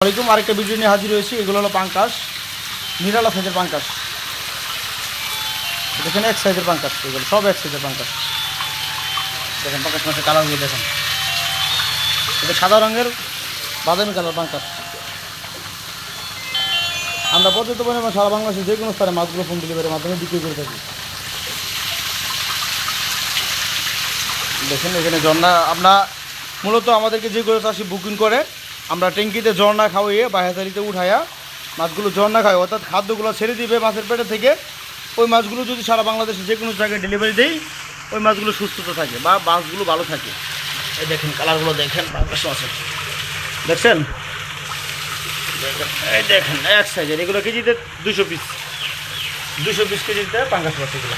আলাইকুম। আরেকটা ভিডিও নিয়ে হাজির হয়েছি। এগুলো হলো পাঙ্কাশ, নিরালা সাইজের পাঙ্কাশ। দেখেন এক সাইজের পাঙ্কাশ, এগুলো সব এক সাইজের পাঙ্কাশ। দেখেন পাঙ্কাশ মাছের কালারগুলো দেখেন, এটা সাদা রঙের বাদামি কালার পাঙ্কাশ। আমরা পর্যাপ্ত পরিমাণে সারা বাংলাদেশে যে কোনো স্থানে মাছগুলো হোম ডেলিভারির মাধ্যমে বিক্রি করে থাকি। দেখেন এখানে ঝর্ণা, আমরা মূলত আমাদেরকে যেগুলো চাষি বুকিং করে আমরা ট্যাঙ্কিতে ঝর্ণা খাওয়িয়ে বা হেচারিতে উঠাইয়া মাছগুলো ঝর্ণা খাওয়াই, অর্থাৎ খাদ্যগুলো ছেড়ে দিবে মাছের পেটে থেকে। ওই মাছগুলো যদি সারা বাংলাদেশে যে কোনো জায়গায় ডেলিভারি দেয়, ওই মাছগুলো সুস্থতা থাকে বা মাছগুলো ভালো থাকে। এই দেখেন কালারগুলো দেখেন পাঙ্কাশ মাছের, দেখছেন? এই দেখেন এক সাইজের, এগুলো কেজিতে 200 পিস, 220 কেজিতে পাঙ্কাশ মাছ এগুলো।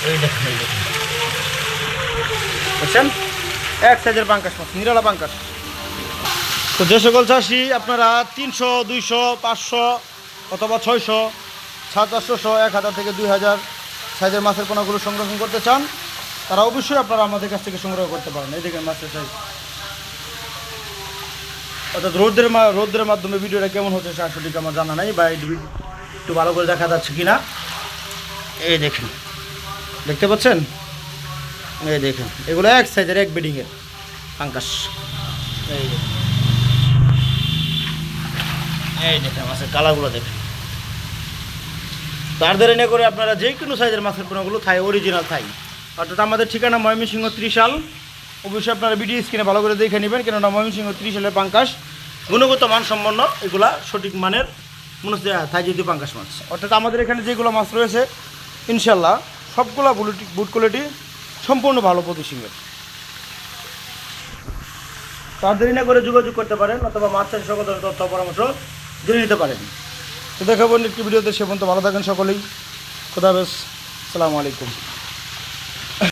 এই দেখেন, এই দেখেন, বুঝছেন? এক সাইজের পাঙ্কাশ মাছ, নিরালা পাঙ্কাশ। তো যে সকল চাষি আপনারা 300, 200, 500 অথবা 600, 700, 1000 থেকে 2000 সাইজের মাছের পোনাগুলো সংরক্ষণ করতে চান, তারা অবশ্যই আপনারা আমাদের কাছ থেকে সংগ্রহ করতে পারেন। এই দেখেন মাছের সাইজ, অর্থাৎ রোদ্রের মাধ্যমে ভিডিওটা কেমন হচ্ছে সঠিক আমার জানা নাই, বা একটু ভালো করে দেখা যাচ্ছে কি না। এই দেখেন, দেখতে পাচ্ছেন? এই দেখেন এগুলো এক সাইজের, এক বেডিংয়ের পাঙ্কাশ। এই দেখেন, এই দেখেন মাছের কালারগুলো দেখেন। তার দেরি না করে আপনারা যে কোনো সাইজের মাছের পোনাগুলো থাই, অরিজিনাল থাই। অর্থাৎ আমাদের ঠিকানা ময়মনসিংহ ত্রিশাল। অবশ্যই আপনারা ভিডিও স্ক্রিনে ভালো করে দেখে নেবেন, কেননা ময়মনসিংহ ত্রিশালের পাঙ্কাশ গুণগত মানসম্পন্ন, এগুলা সঠিক মানের মনে হচ্ছে থাই জাতীয় পাঙ্কাশ মাছ। অর্থাৎ আমাদের এখানে যেগুলো মাছ রয়েছে ইনশাল্লাহ সবগুলো বুট কোয়ালিটি সম্পূর্ণ ভালো প্রতিষ্ঠানের। তার দেরি না করে যোগাযোগ করতে পারেন, অথবা মাছ চাষের সকল ধরনের তথ্য পরামর্শ জেনে নিতে পারেন। তো দেখাবো একটি ভিডিওতে, সে পর্যন্ত ভালো থাকেন সকলেই। খুদা হাফেজ, আসসালামু আলাইকুম।